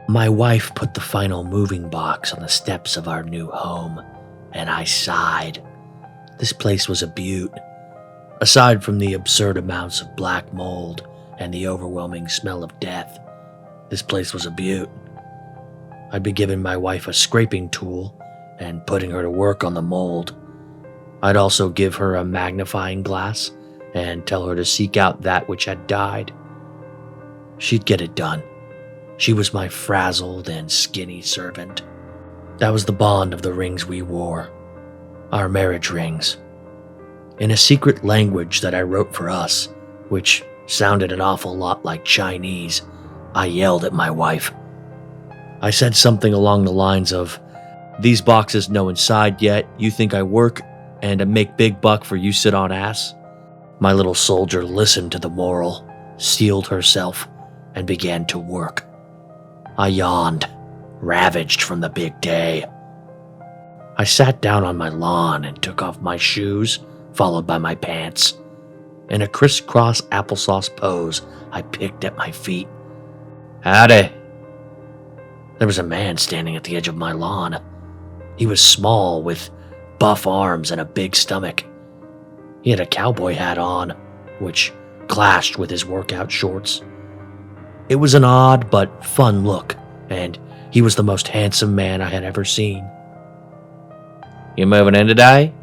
My wife put the final moving box on the steps of our new home, and I sighed. This place was a beaut. Aside from the absurd amounts of black mold and the overwhelming smell of death, this place was a beaut. I'd be giving my wife a scraping tool and putting her to work on the mold. I'd also give her a magnifying glass and tell her to seek out that which had died. She'd get it done. She was my frazzled and skinny servant. That was the bond of the rings we wore, our marriage rings. In a secret language that I wrote for us, which sounded an awful lot like Chinese, I yelled at my wife. I said something along the lines of, "These boxes no inside yet, you think I work and make big buck for you sit on ass?" My little soldier listened to the moral, steeled herself, and began to work. I yawned, ravaged from the big day. I sat down on my lawn and took off my shoes, followed by my pants. In a crisscross applesauce pose, I picked at my feet. "Howdy." There was a man standing at the edge of my lawn. He was small, with buff arms and a big stomach. He had a cowboy hat on, which clashed with his workout shorts. It was an odd but fun look, and he was the most handsome man I had ever seen. "You moving in today?"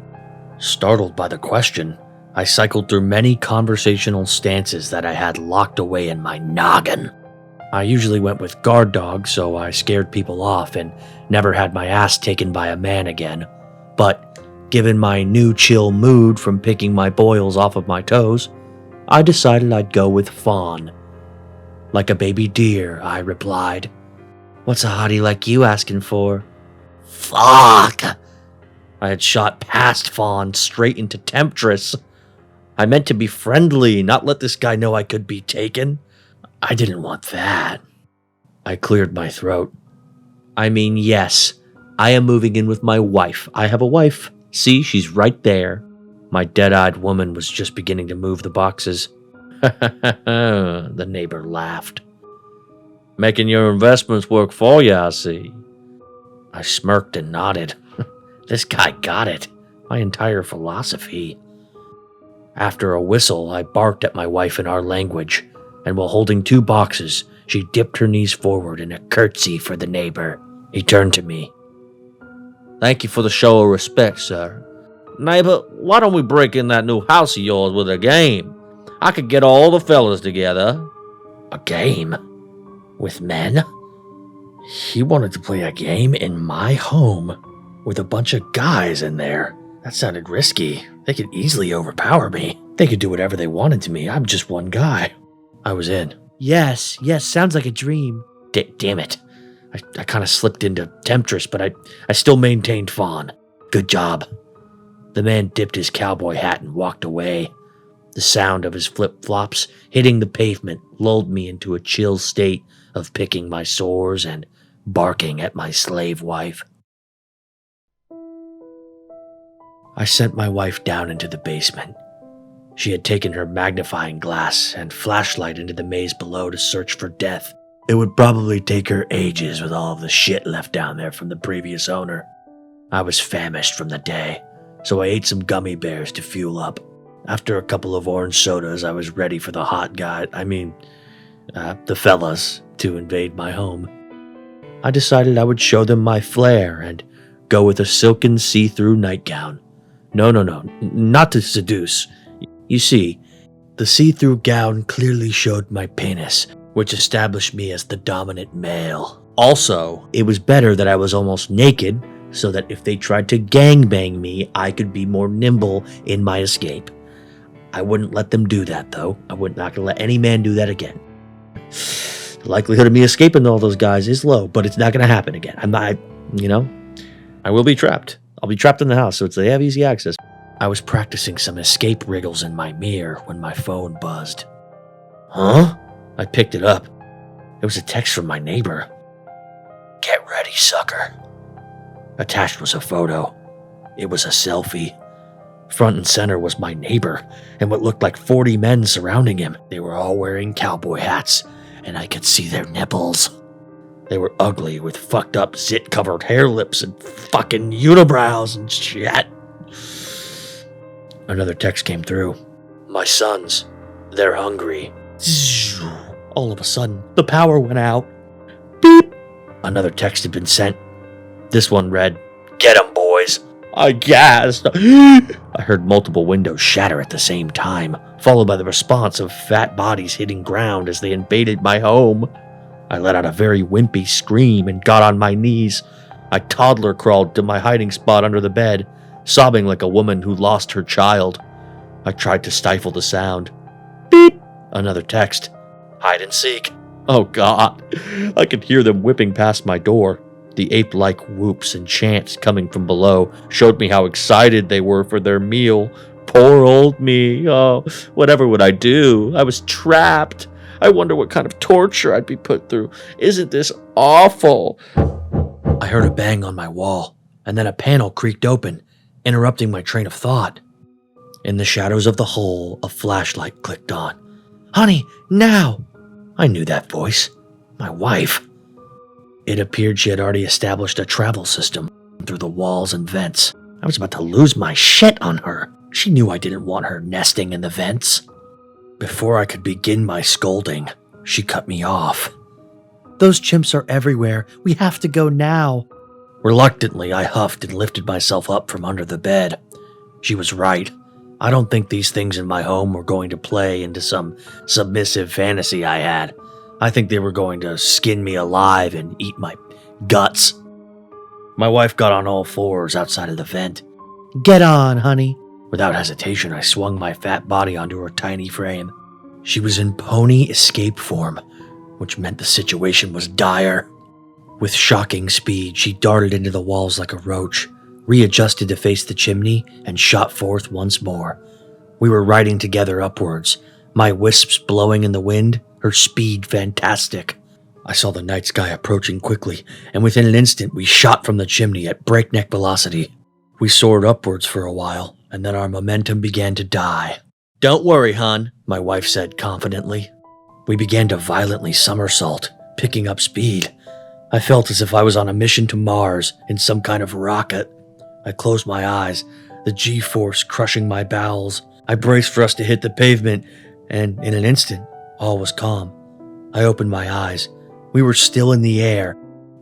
Startled by the question, I cycled through many conversational stances that I had locked away in my noggin. I usually went with guard dogs, so I scared people off and never had my ass taken by a man again. But given my new chill mood from picking my boils off of my toes, I decided I'd go with fawn. Like a baby deer, I replied. "What's a hottie like you asking for?" Fuck! I had shot past fawn straight into temptress. I meant to be friendly, not let this guy know I could be taken. I didn't want that. I cleared my throat. "I mean, yes, I am moving in with my wife. I have a wife. See, she's right there." My dead-eyed woman was just beginning to move the boxes. The neighbor laughed. "Making your investments work for you, I see." I smirked and nodded. This guy got it. My entire philosophy. After a whistle, I barked at my wife in our language, and while holding two boxes, she dipped her knees forward in a curtsy for the neighbor. He turned to me. "Thank you for the show of respect, sir. Neighbor, why don't we break in that new house of yours with a game? I could get all the fellas together." A game? With men? He wanted to play a game in my home, with a bunch of guys in there. That sounded risky. They could easily overpower me. They could do whatever they wanted to me. I'm just one guy. I was in. Yes, sounds like a dream. Damn it. I kind of slipped into temptress, but I still maintained fawn. Good job. The man dipped his cowboy hat and walked away. The sound of his flip-flops hitting the pavement lulled me into a chill state of picking my sores and barking at my slave wife. I sent my wife down into the basement. She had taken her magnifying glass and flashlight into the maze below to search for death. It would probably take her ages with all of the shit left down there from the previous owner. I was famished from the day, so I ate some gummy bears to fuel up. After a couple of orange sodas, I was ready for the the fellas, to invade my home. I decided I would show them my flair and go with a silken see-through nightgown. No, not to seduce. You see, the see-through gown clearly showed my penis, which established me as the dominant male. Also, it was better that I was almost naked, so that if they tried to gangbang me, I could be more nimble in my escape. I wouldn't let them do that, though. I would not gonna let any man do that again. The likelihood of me escaping all those guys is low, but it's not gonna happen again. I will be trapped. I'll be trapped in the house, so they have easy access. I was practicing some escape wriggles in my mirror when my phone buzzed. Huh? I picked it up. It was a text from my neighbor. "Get ready, sucker." Attached was a photo. It was a selfie. Front and center was my neighbor, and what looked like 40 men surrounding him. They were all wearing cowboy hats, and I could see their nipples. They were ugly with fucked up zit-covered hair lips and fucking unibrows and shit. Another text came through. My sons, they're hungry. All of a sudden, the power went out. Beep. Another text had been sent. This one read, Get 'em, boys. I gasped. I heard multiple windows shatter at the same time, followed by the response of fat bodies hitting ground as they invaded my home. I let out a very wimpy scream and got on my knees. I toddler crawled to my hiding spot under the bed, sobbing like a woman who lost her child. I tried to stifle the sound. Beep! Another text. Hide and seek. Oh God. I could hear them whipping past my door. The ape-like whoops and chants coming from below showed me how excited they were for their meal. Poor old me. Oh, whatever would I do? I was trapped. I wonder what kind of torture I'd be put through. Isn't this awful? I heard a bang on my wall, and then a panel creaked open, interrupting my train of thought. In the shadows of the hole, a flashlight clicked on. Honey, now! I knew that voice. My wife. It appeared she had already established a travel system through the walls and vents. I was about to lose my shit on her. She knew I didn't want her nesting in the vents. Before I could begin my scolding, she cut me off. Those chimps are everywhere. We have to go now. Reluctantly, I huffed and lifted myself up from under the bed. She was right. I don't think these things in my home were going to play into some submissive fantasy I had. I think they were going to skin me alive and eat my guts. My wife got on all fours outside of the vent. Get on, honey. Without hesitation, I swung my fat body onto her tiny frame. She was in pony escape form, which meant the situation was dire. With shocking speed, she darted into the walls like a roach, readjusted to face the chimney, and shot forth once more. We were riding together upwards, my wisps blowing in the wind, her speed fantastic. I saw the night sky approaching quickly, and within an instant we shot from the chimney at breakneck velocity. We soared upwards for a while, and then our momentum began to die. Don't worry, hon, my wife said confidently. We began to violently somersault, picking up speed. I felt as if I was on a mission to Mars in some kind of rocket. I closed my eyes, the G-force crushing my bowels. I braced for us to hit the pavement, and in an instant, all was calm. I opened my eyes. We were still in the air.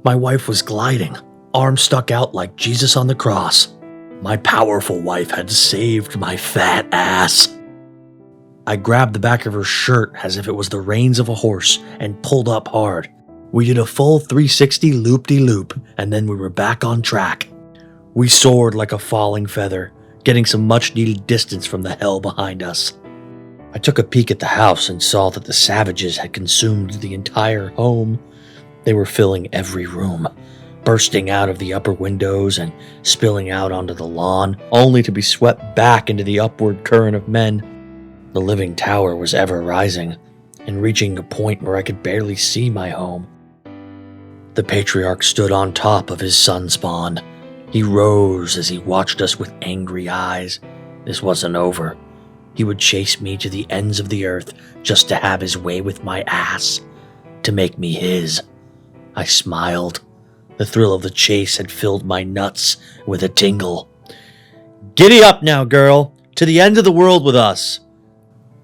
My wife was gliding, arms stuck out like Jesus on the cross. My powerful wife had saved my fat ass. I grabbed the back of her shirt as if it was the reins of a horse and pulled up hard. We did a full 360 loop-de-loop, and then we were back on track. We soared like a falling feather, getting some much-needed distance from the hell behind us. I took a peek at the house and saw that the savages had consumed the entire home. They were filling every room, bursting out of the upper windows and spilling out onto the lawn, only to be swept back into the upward current of men. The living tower was ever rising, and reaching a point where I could barely see my home. The patriarch stood on top of his sun spawn. He rose as he watched us with angry eyes. This wasn't over. He would chase me to the ends of the earth just to have his way with my ass, to make me his. I smiled. The thrill of the chase had filled my nuts with a tingle. Giddy up now, girl, to the end of the world with us.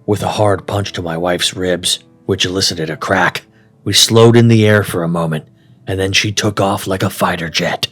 With a hard punch to my wife's ribs, which elicited a crack, we slowed in the air for a moment, and then she took off like a fighter jet.